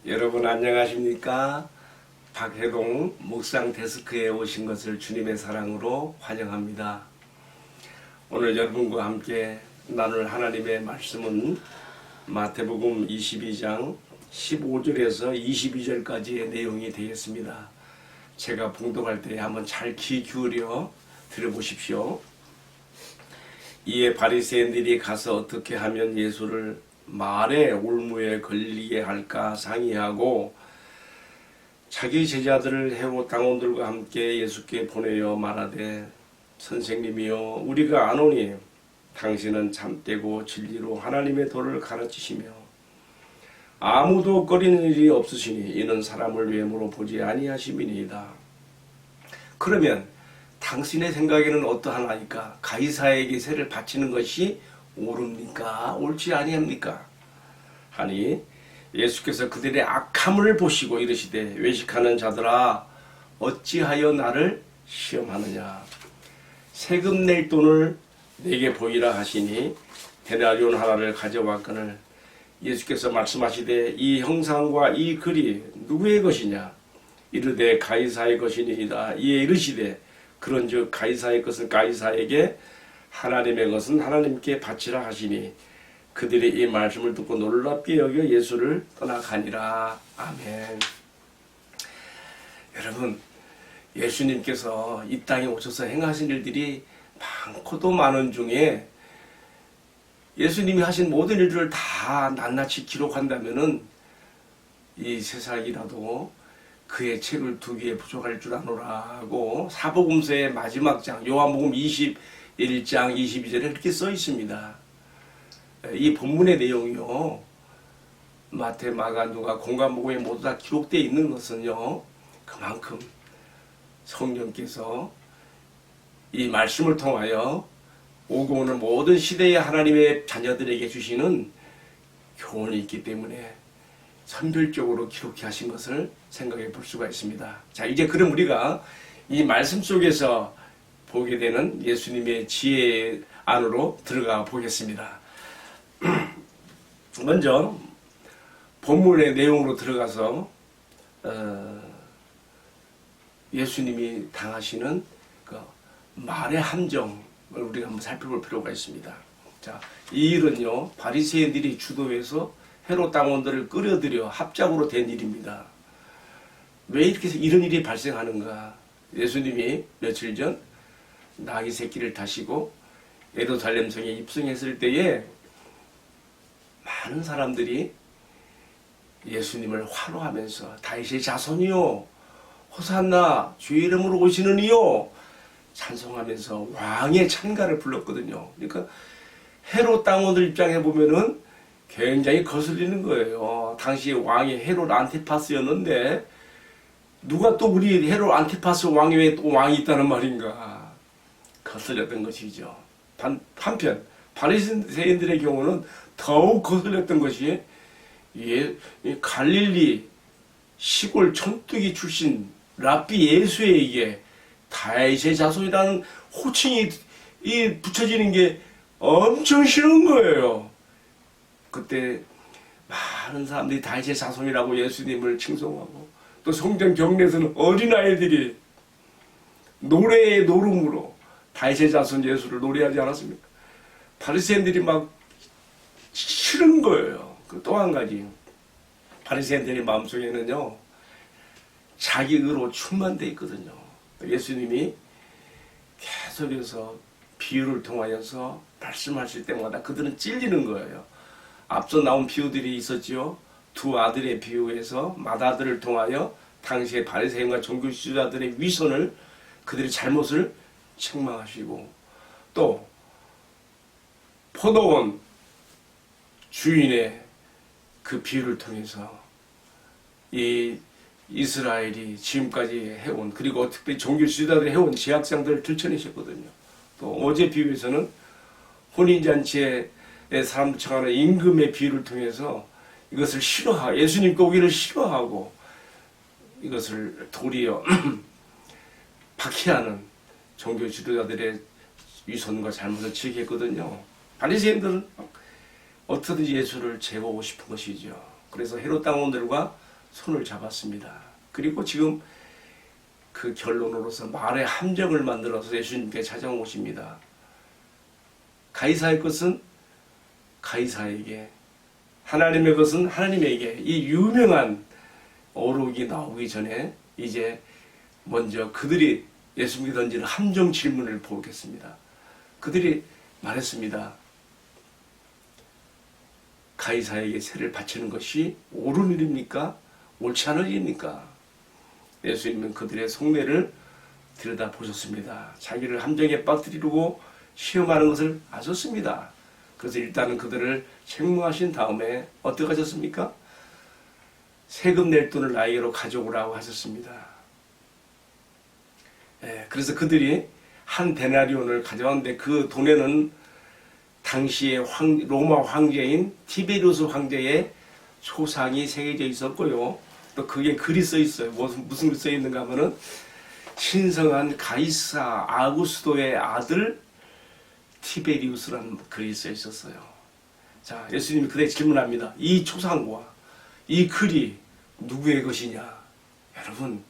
여러분 안녕하십니까? 박혜동 묵상 데스크에 오신 것을 주님의 사랑으로 환영합니다. 오늘 여러분과 함께 나눌 하나님의 말씀은 마태복음 22장 15절에서 22절까지의 내용이 되겠습니다. 제가 봉독할 때 한번 잘 귀 기울여 들어보십시오. 이에 바리새인들이 가서 어떻게 하면 예수를 말의 올무에 걸리게 할까 상의하고 자기 제자들을 헤롯 당원들과 함께 예수께 보내어 말하되 선생님이여 우리가 아노니 당신은 참되고 진리로 하나님의 도를 가르치시며 아무도 꺼리는 일이 없으시니 이는 사람을 외모로 보지 아니하심이니이다. 그러면 당신의 생각에는 어떠하나이까? 가이사에게 세를 바치는 것이 옳습니까? 옳지 아니합니까? 하니 예수께서 그들의 악함을 보시고 이르시되 외식하는 자들아 어찌하여 나를 시험하느냐? 세금 낼 돈을 내게 보이라 하시니 데나리온 하나를 가져왔거늘 예수께서 말씀하시되 이 형상과 이 글이 누구의 것이냐? 이르되 가이사의 것이니이다. 이에 이르시되 그런즉 가이사의 것은 가이사에게 하나님의 것은 하나님께 바치라 하시니 그들이 이 말씀을 듣고 놀랍게 여겨 예수를 떠나가니라. 아멘. 여러분, 예수님께서 이 땅에 오셔서 행하신 일들이 많고도 많은 중에 예수님이 하신 모든 일들을 다 낱낱이 기록한다면은 이 세상이라도 그의 책을 두기에 부족할 줄 아노라 하고 사복음서의 마지막 장 요한복음 21장 22절에 이렇게 써 있습니다. 이 본문의 내용이요 마태, 마가, 누가, 공관복음에 모두 다 기록되어 있는 것은요 그만큼 성령께서 이 말씀을 통하여 오고 오는 모든 시대의 하나님의 자녀들에게 주시는 교훈이 있기 때문에 선별적으로 기록해 하신 것을 생각해 볼 수가 있습니다. 자, 이제 그럼 우리가 이 말씀 속에서 보게 되는 예수님의 지혜 안으로 들어가 보겠습니다. 먼저 본문의 내용으로 들어가서 예수님이 당하시는 그 말의 함정을 우리가 한번 살펴볼 필요가 있습니다. 자, 이 일은요 바리새인들이 주도해서 헤롯 당원들을 끌어들여 합작으로 된 일입니다. 왜 이렇게 이런 일이 발생하는가? 예수님이 며칠 전 나귀 새끼를 타시고 예루살렘 성에 입성했을 때에 많은 사람들이 예수님을 환호하면서 다윗의 자손이요 호산나 주의 이름으로 오시는 이요 찬송하면서 왕의 찬가를 불렀거든요. 그러니까 헤롯 당원들 입장에 보면은 굉장히 거슬리는 거예요. 당시 왕이 헤롯 안티파스였는데 누가 또 우리 헤롯 안티파스 왕 외에 또 왕이 있다는 말인가 거슬렸던 것이죠. 한편 바리새인들의 경우는 더욱 거슬렸던 것이 갈릴리 시골 촌뜨기 출신 랍비 예수에게 다윗의 자손이라는 호칭이 붙여지는 게 엄청 싫은 거예요. 그때 많은 사람들이 다윗의 자손이라고 예수님을 칭송하고 또 성전 경내에서는 어린아이들이 노래의 노름으로 다윗의 자손 예수를 노래하지 않았습니까? 바리새인들이 막 싫은 거예요. 또 한 가지 바리새인들의 마음속에는요 자기 의로 충만되어 있거든요. 예수님이 계속해서 비유를 통하여서 말씀하실 때마다 그들은 찔리는 거예요. 앞서 나온 비유들이 있었지요. 두 아들의 비유에서 맏아들을 통하여 당시의 바리새인과 종교 지도자들의 위선을 그들의 잘못을 책망하시고 또 포도원 주인의 그 비유를 통해서 이 이스라엘이 지금까지 해온 그리고 특별히 종교 지도자들이 해온 제약상들을 들춰내셨거든요. 또 어제 비유에서는 혼인잔치에 사람들 청하는 임금의 비유를 통해서 이것을 싫어하고 예수님께 오기를 싫어하고 이것을 도리어 박해하는 종교 지도자들의 위선과 잘못을 지적했거든요. 바리새인들은 어떻게든지 예수를 제거하고 싶은 것이죠. 그래서 헤롯 당원들과 손을 잡았습니다. 그리고 지금 그 결론으로서 말의 함정을 만들어서 예수님께 찾아오십니다. 가이사의 것은 가이사에게, 하나님의 것은 하나님에게. 이 유명한 어록이 나오기 전에 이제 먼저 그들이 예수님께 던지는 함정 질문을 보겠습니다. 그들이 말했습니다. 가이사에게 세를 바치는 것이 옳은 일입니까? 옳지 않은 일입니까? 예수님은 그들의 속내를 들여다보셨습니다. 자기를 함정에 빠뜨리려고 시험하는 것을 아셨습니다. 그래서 일단은 그들을 책망하신 다음에 어떻게 하셨습니까? 세금 낼 돈을 나에게로 가져오라고 하셨습니다. 그래서 그들이 한 데나리온을 가져왔는데 그 돈에는 당시의 로마 황제인 티베리우스 황제의 초상이 새겨져 있었고요. 또 그게 글이 써 있어요. 무슨 글이 써 있는가 하면은 신성한 가이사 아구스도의 아들 티베리우스라는 글이 써 있었어요. 자, 예수님이 그때 질문합니다. 이 초상과 이 글이 누구의 것이냐? 여러분,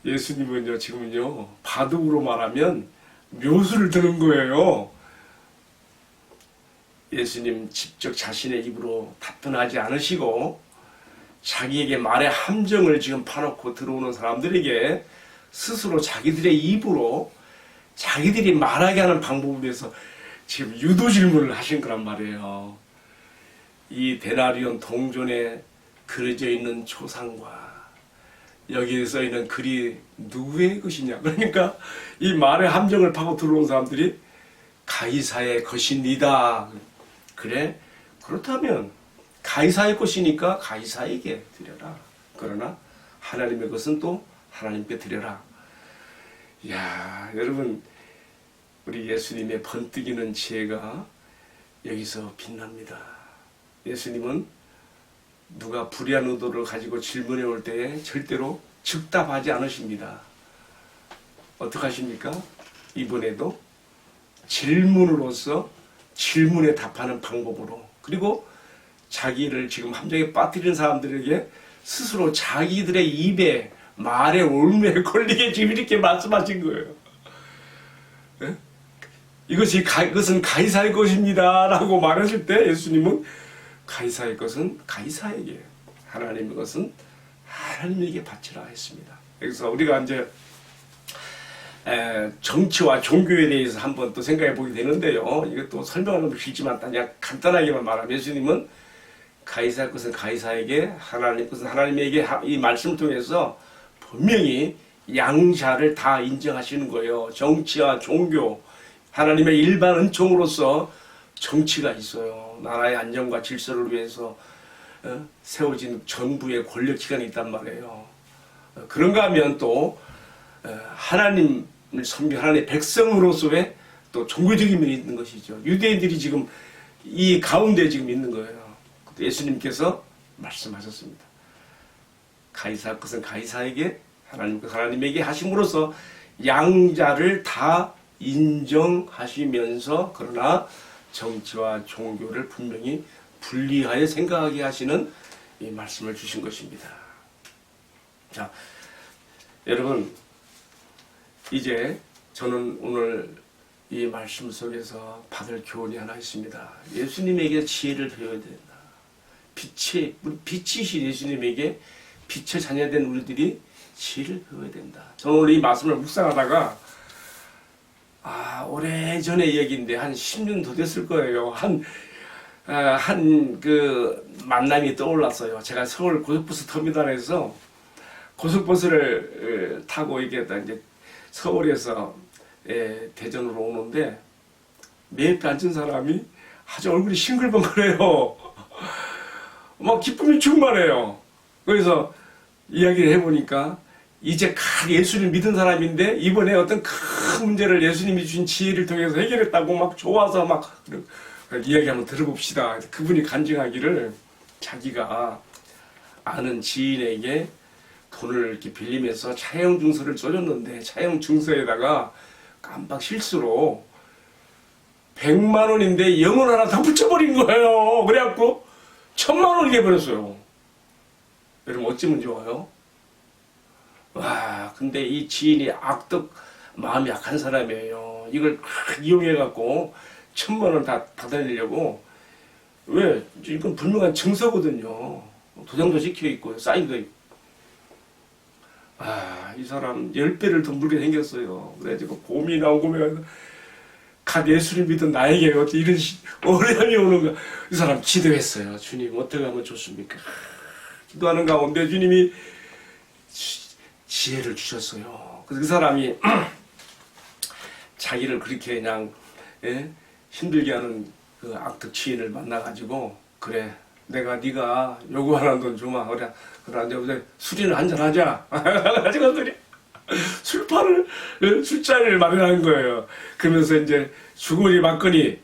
예수님은요, 지금은요, 바둑으로 말하면 묘수를 드는 거예요. 예수님 직접 자신의 입으로 답변하지 않으시고 자기에게 말의 함정을 지금 파놓고 들어오는 사람들에게 스스로 자기들의 입으로 자기들이 말하게 하는 방법을 위해서 지금 유도 질문을 하신 거란 말이에요. 이 데나리온 동전에 그려져 있는 초상과 여기에 써 있는 글이 누구의 것이냐. 그러니까 이 말의 함정을 파고 들어온 사람들이 가이사의 것입니다. 그래? 그렇다면 가이사의 것이니까 가이사에게 드려라. 그러나 하나님의 것은 또 하나님께 드려라. 이야, 여러분, 우리 예수님의 번뜩이는 지혜가 여기서 빛납니다. 예수님은 누가 불의한 의도를 가지고 질문해 올 때에 절대로 즉답하지 않으십니다. 어떻게 하십니까? 이번에도 질문으로서 질문에 답하는 방법으로, 그리고 자기를 지금 함정에 빠뜨리는 사람들에게 스스로 자기들의 입에 말의 올무에 걸리게 지금 이렇게 말씀하신 거예요. 네? 이것은 가이사의 것입니다 라고 말하실 때 예수님은 가이사의 것은 가이사에게, 하나님의 것은 하나님에게 바치라 했습니다. 그래서 우리가 이제 정치와 종교에 대해서 한번 또 생각해 보게 되는데요. 이것도 설명하는 건 길지만 그냥 간단하게만 말하면 예수님은 가이사의 것은 가이사에게, 하나님의 것은 하나님에게, 이 말씀을 통해서 분명히 양자를 다 인정하시는 거예요. 정치와 종교, 하나님의 일반 은총으로서 정치가 있어요. 나라의 안정과 질서를 위해서 세워진 정부의 권력기관이 있단 말이에요. 그런가 하면 또 하나님을 섬기는 하나님의 백성으로서의 또 종교적인 면이 있는 것이죠. 유대인들이 지금 이 가운데 지금 있는 거예요. 예수님께서 말씀하셨습니다. 가이사 것은 가이사에게, 하나님 것은 하나님에게 하심으로써 양자를 다 인정하시면서 그러나 정치와 종교를 분명히 분리하여 생각하게 하시는 이 말씀을 주신 것입니다. 자, 여러분, 이제 저는 오늘 이 말씀 속에서 받을 교훈이 하나 있습니다. 예수님에게 지혜를 배워야 된다. 빛이신 예수님에게 빛의 자녀된 우리들이 지혜를 배워야 된다. 저는 오늘 이 말씀을 묵상하다가 오래전의 얘기인데 한 10년 더 됐을 거예요. 그 만남이 떠올랐어요. 제가 서울 고속버스 터미널에서 고속버스를 타고 이제 서울에서 대전으로 오는데 내 옆에 앉은 사람이 아주 얼굴이 싱글벙글해요. 막 기쁨이 충만해요. 그래서 이야기를 해보니까 이제 예수를 믿은 사람인데 이번에 어떤 큰 문제를 예수님이 주신 지혜를 통해서 해결했다고 막 좋아서 막 이야기 한번 들어봅시다. 그분이 간증하기를 자기가 아는 지인에게 돈을 이렇게 빌리면서 차용 증서를 써줬는데 차용 증서에다가 깜빡 실수로 100만 원인데 0원 하나 더 붙여버린 거예요. 그래갖고 1000만 원이 돼버렸어요. 여러분 어쩌면 좋아요? 와, 근데 이 지인이 악덕 마음이 약한 사람이에요. 이걸 이용해갖고 1,000만 원 다 받아내려고. 왜? 이건 분명한 증서거든요. 도장도 찍혀있고 사인도 있고. 아, 이 사람 10배를 더 물게 생겼어요. 그래가지고 고민하고 고민하고 갓 예수를 믿은 나에게 어떻게 이런 어려움이 오는가. 이 사람 기도했어요. 주님 어떻게 하면 좋습니까? 기도하는 가운데 주님이 지혜를 주셨어요. 그래서 그 사람이 자기를 그렇게 그냥 힘들게 하는 그 악덕 지인을 만나가지고, 그래 내가 네가 요구하는 돈 주마. 그래 이제 술이나 한잔 하자. 가지고 술판을 술자리를 마련한 거예요. 그러면서 이제 주거니 받거니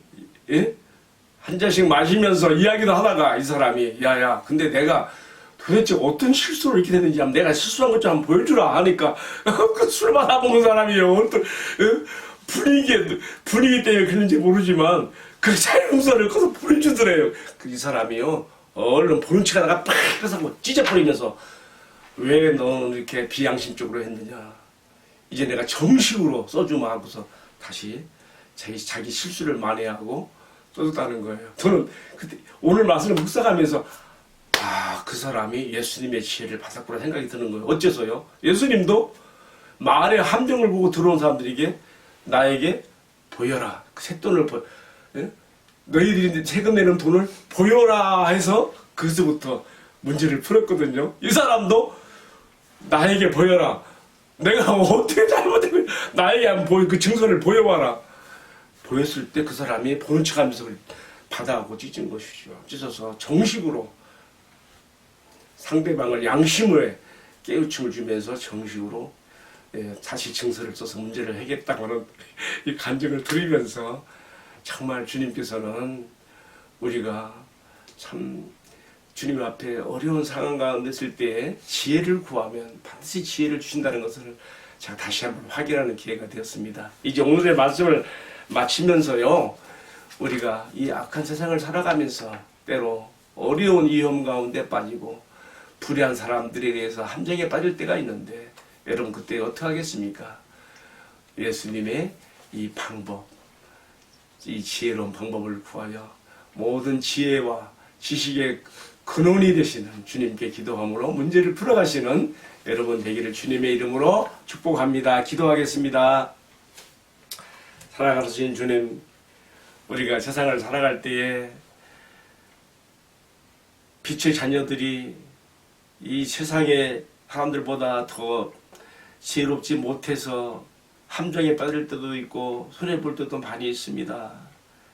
한 잔씩 마시면서 이야기도 하다가 이 사람이 야야 근데 내가 도대체 어떤 실수로 이렇게 됐는지 한번 내가 실수한 것 좀 한번 보여주라 하니까 그 술 받아먹는 사람이요. 어떤 분위기 때문에 그런지 모르지만 그 살금살을 커서 보여주더래요. 이 사람이요. 얼른 보는 척 하다가 팍 해서 뭐 찢어버리면서 왜 너는 이렇게 비양심적으로 했느냐. 이제 내가 정식으로 써주마 하고서 다시 자기 실수를 만회하고 써줬다는 거예요. 저는 그때 오늘 말씀을 묵상하면서 그 사람이 예수님의 지혜를 받았구나 생각이 드는 거예요. 어째서요? 예수님도 말의 함정을 보고 들어온 사람들에게 나에게 보여라. 그 쇳돈을 너희들이 세금 내는 돈을 보여라 해서 그때부터 문제를 풀었거든요. 이 사람도 나에게 보여라. 내가 어떻게 잘못했면 나에게 한번 그 증서를 보여봐라. 보였을 때 그 사람이 보는 척하면서 받아하고 찢은 것이죠. 찢어서 정식으로 상대방을 양심을 깨우침을 주면서 정식으로 다시 증서를 써서 문제를 해결했다고 하는 이 간증을 들으면서 정말 주님께서는 우리가 참 주님 앞에 어려운 상황 가운데 있을 때 지혜를 구하면 반드시 지혜를 주신다는 것을 제가 다시 한번 확인하는 기회가 되었습니다. 이제 오늘의 말씀을 마치면서요, 우리가 이 악한 세상을 살아가면서 때로 어려운 위험 가운데 빠지고 불의한 사람들에 의해서 함정에 빠질 때가 있는데 여러분 그때 어떻게 하겠습니까? 예수님의 이 방법, 이 지혜로운 방법을 구하여 모든 지혜와 지식의 근원이 되시는 주님께 기도함으로 문제를 풀어가시는 여러분 되기를 주님의 이름으로 축복합니다. 기도하겠습니다. 살아가신 주님, 우리가 세상을 살아갈 때에 빛의 자녀들이 이 세상의 사람들보다 더 지혜롭지 못해서 함정에 빠질 때도 있고 손해볼 때도 많이 있습니다.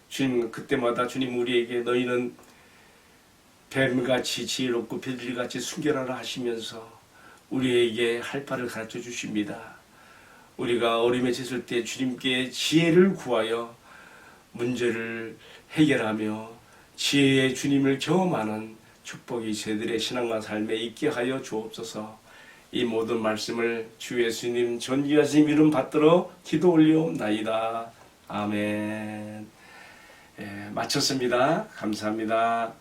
주님, 그때마다 주님 우리에게 너희는 뱀같이 지혜롭고 비둘기같이 순결하라 하시면서 우리에게 할 바를 가르쳐 주십니다. 우리가 어림에 졌을 때 주님께 지혜를 구하여 문제를 해결하며 지혜의 주님을 경험하는 축복이 저희들의 신앙과 삶에 있게 하여 주옵소서. 이 모든 말씀을 주 예수님 존귀하신 이름 받들어 기도 올리옵나이다. 아멘. 마쳤습니다. 감사합니다.